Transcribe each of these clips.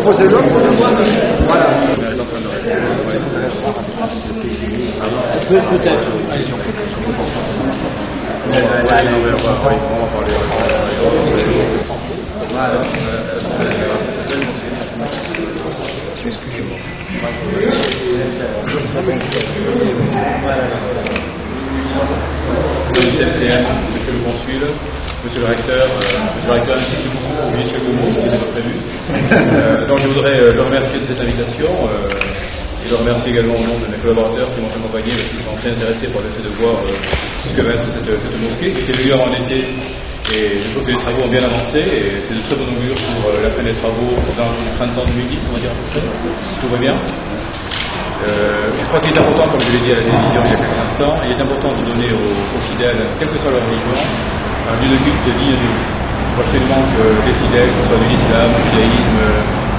proposer l'autre, voilà. Peut-être. Monsieur le consul, monsieur le recteur ainsi que vous, monsieur le Gaumont, qui n'était pas prévu. Donc je voudrais le remercier de cette invitation et le remercier également au nom de mes collaborateurs qui m'ont accompagné et qui sont très intéressés par le fait de voir ce que va être cette mosquée qui était venue en été. Et je trouve que les travaux ont bien avancé et c'est de très bon augure pour la fin des travaux dans le printemps 2010, on va dire à peu près, si tout va bien. Je crois qu'il est important, comme je l'ai dit à la télévision il y a quelques instants, il est important de donner aux fidèles, quelle que soit leur religion, un lieu de culte digne de lui. Je crois absolument que les fidèles, que ce soit de l'islam, du judaïsme,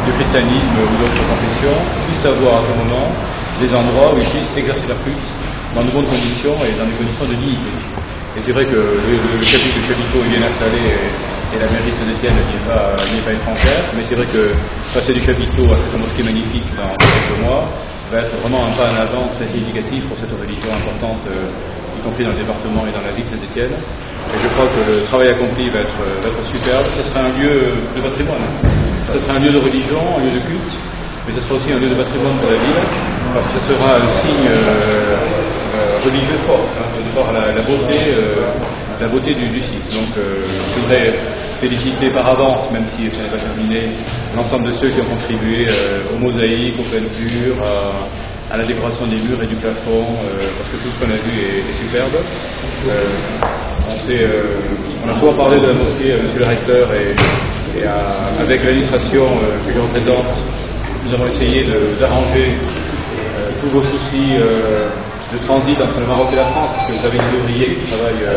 du christianisme ou d'autres confessions, puissent avoir à tout moment des endroits où ils puissent exercer leur culte dans de bonnes conditions et dans des conditions de dignité. Et c'est vrai que le chapiteau est bien installé et la mairie de Saint-Étienne n'y est pas étrangère, mais c'est vrai que passer du chapiteau à cette mosquée magnifique dans quelques mois va être vraiment un pas en avant très significatif pour cette religion importante, y compris dans le département et dans la ville de Saint-Étienne. Et je crois que le travail accompli va être superbe. Ce sera un lieu de patrimoine. Ce sera un lieu de religion, un lieu de culte, mais ce sera aussi un lieu de patrimoine pour la ville, parce que ce sera un signe religieux fort, de voir la beauté du site. Donc je voudrais féliciter par avance, même si ça n'est pas terminé, l'ensemble de ceux qui ont contribué aux mosaïques, aux peintures, à la décoration des murs et du plafond, parce que tout ce qu'on a vu est superbe. On a souvent parlé de la mosquée, monsieur le recteur, et avec l'administration que je représente, nous avons essayé d'arranger tous vos soucis de transit entre le Maroc et la France, parce que vous avez des ouvriers qui travaillent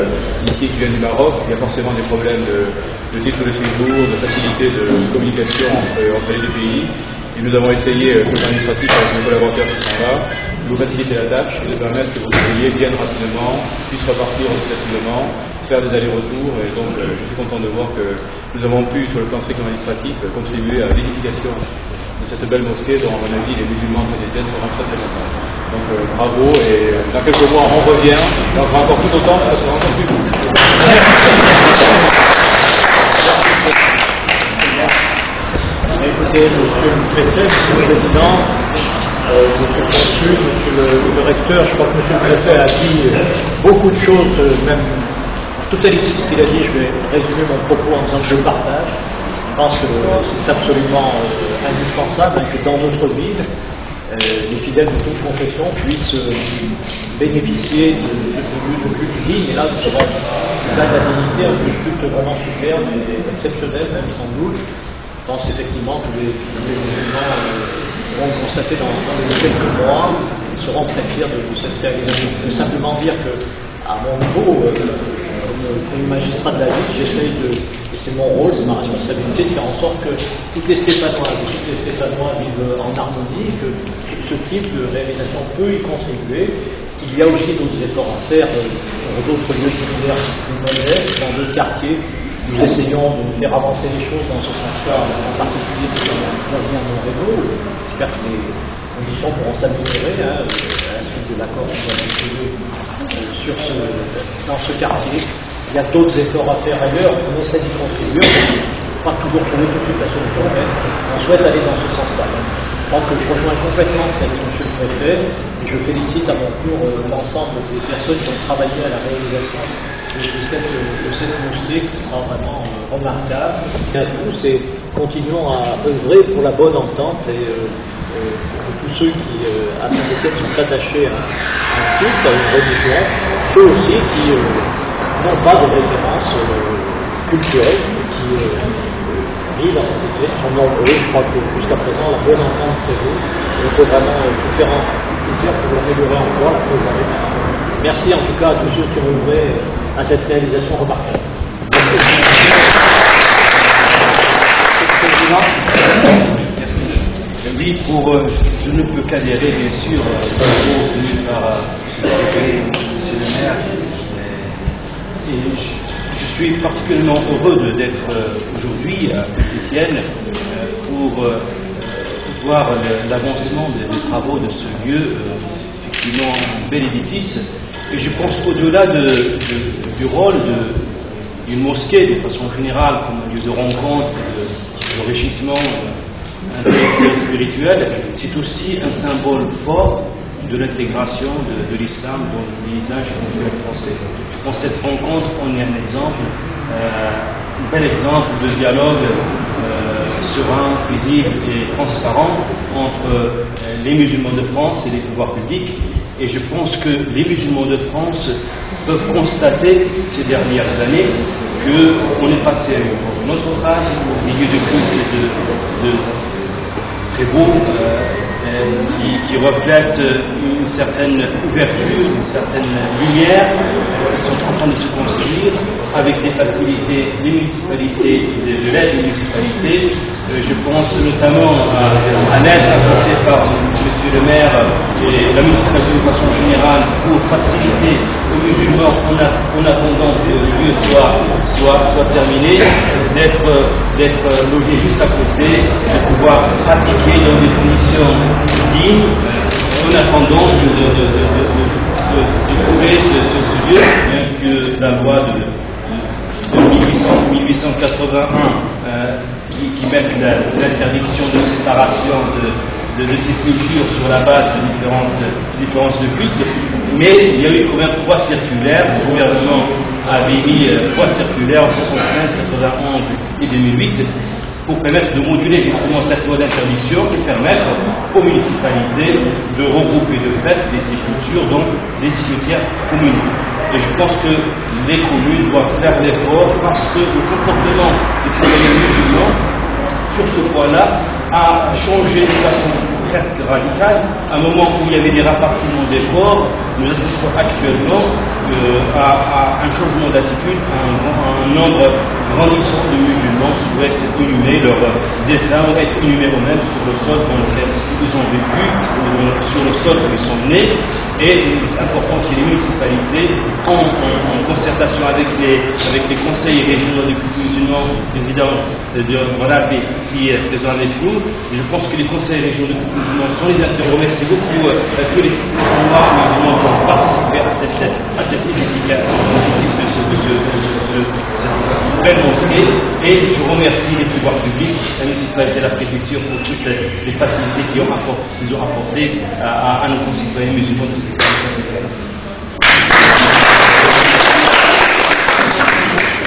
ici, qui viennent du Maroc, il y a forcément des problèmes de titre de séjour, de facilité de communication entre les deux pays. Et nous avons essayé, comme administratif, avec nos collaborateurs qui sont là, de vous faciliter la tâche et de permettre que vos ouvriers viennent rapidement, puissent repartir aussi facilement, faire des allers-retours. Et donc, je suis content de voir que nous avons pu, sur le plan strictement administratif, contribuer à l'édification de cette belle mosquée dont, à mon avis, les musulmans saint-étienne seront très très contents. Donc bravo, et dans quelques mois on revient, et on sera encore tout autant, ça sera encore plus vite. Écoutez, monsieur le préfet, monsieur le président, monsieur le consul, monsieur le recteur, je crois que monsieur le préfet a dit beaucoup de choses, même en totalité de ce qu'il a dit. Je vais résumer mon propos en disant que je partage. Je pense que c'est absolument indispensable que dans notre ville, les fidèles de toute confession puissent bénéficier de culte digne. Et là, nous avons la dignité, un culte vraiment superbe et exceptionnel, même sans doute. Je pense effectivement que les musulmans vont constater dans quelques mois, ils seront très fiers de cette réalisation. Je veux simplement dire que, à mon niveau, comme magistrat de la ville, j'essaye et c'est mon rôle, c'est ma responsabilité, de faire en sorte que toutes les Stéphanoises et tous les Stéphanois vivent en harmonie, que ce type de réalisation peut y contribuer. Il y a aussi d'autres efforts à faire dans d'autres lieux similaires plus modestes, dans d'autres quartiers. Nous essayons de faire avancer les choses dans ce sens-là, en particulier si ça vient de Montréal. J'espère que les conditions pourront s'améliorer à la suite de l'accord qu'on a décidé dans ce quartier. Il y a d'autres efforts à faire ailleurs, on essaie d'y contribuer, on n'a pas toujours trouvé tout de suite la solution, mais on souhaite aller dans ce sens-là. Donc je rejoins complètement ce qu'a dit monsieur le préfet, et je félicite à mon tour l'ensemble des personnes qui ont travaillé à la réalisation de cette mosquée qui sera vraiment remarquable. Et à tous, et continuons à œuvrer pour la bonne entente et tous ceux qui, à Saint-Étienne, sont attachés à un culte, à une religion, ceux aussi qui n'ont pas de référence culturelle, qui vivent à Saint-Étienne, sont nombreux. Je crois que jusqu'à présent, la bonne entente prévaut. Il faut vraiment tout faire pour l'améliorer encore, la préserver. Merci en tout cas à tous ceux qui ont œuvré à cette réalisation remarquable. Oui, je ne peux qu'adhérer bien sûr aux propos tenus par M. le maire. Et je suis particulièrement heureux d'être aujourd'hui à Saint-Étienne pour voir l'avancement des travaux de ce lieu, effectivement un bel édifice. Et je pense qu'au-delà du rôle d'une mosquée de façon générale comme un lieu de rencontre, d'enrichissement intellectuel et spirituel, c'est aussi un symbole fort de l'intégration de l'islam dans le paysage culturel français. Dans cette rencontre, on est un exemple, un bel exemple de dialogue serein, paisible et transparent entre les musulmans de France et les pouvoirs publics. Et je pense que les musulmans de France peuvent constater ces dernières années qu'on est passé à une autre phase, au milieu de cultes très beaux, qui reflètent une certaine ouverture, une certaine lumière, qui sont en train de se construire avec des facilités des municipalités, de l'aide des municipalités. Je pense notamment à l'aide apportée par M. le maire et la municipalité de façon générale pour faciliter aux musulmans en attendant que le lieu soit terminé, d'être logés juste à côté, de pouvoir pratiquer dans des conditions dignes en attendant de trouver ce lieu, bien que la loi de 1881 qui met l'interdiction de séparation de ces cultures sur la base de différentes différences de culte, mais il y a eu quand même 3 circulaires. Le gouvernement avait mis 3 circulaires en 75, 91 et 2008 pour permettre de moduler justement cette loi d'interdiction et permettre aux municipalités de regrouper de fait des sépultures, donc des cimetières communaux. Et je pense que les communes doivent faire l'effort parce que le comportement des citoyens musulmans sur ce point-là a changé de façon presque radicale. À un moment où il y avait des rapatriements des corps, nous assistons actuellement à un changement d'attitude, à un nombre grandissant de musulmans souhaitent inhumer leurs défunts ou être inhumés eux-mêmes sur le sol dans lequel ils ont vécu, sur le sol où ils sont nés. Et c'est important que les municipalités, en concertation avec les conseils régionaux des cultes musulmans, président de Grenade ici présent avec nous, je pense que les conseils régionaux des cultes musulmans sont les interrogés. C'est beaucoup que les musulmans vont participer à cette édification de cette belle mosquée. Et je remercie les pouvoirs publics, la municipalité et la préfecture pour toutes les facilités qu'ils ont apportées à nos concitoyens musulmans de cette école.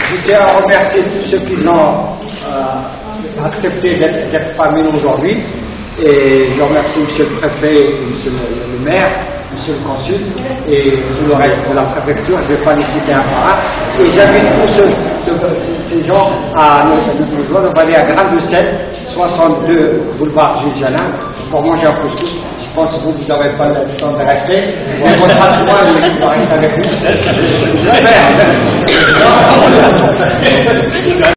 Je tiens à remercier tous ceux qui ont accepté d'être parmi nous aujourd'hui. Et je remercie M. le préfet, M. le maire, M. le consul et tout le reste de la préfecture. Je ne vais pas les citer un par un. Et j'invite tous ces gens à nous rejoindre. On va aller à Grain-de-Sel, 62 boulevard Jules Janin, pour manger un couscous. Je pense que vous n'aurez pas le temps de rester. Mais votre adjoint, il va rester avec nous. J'espère.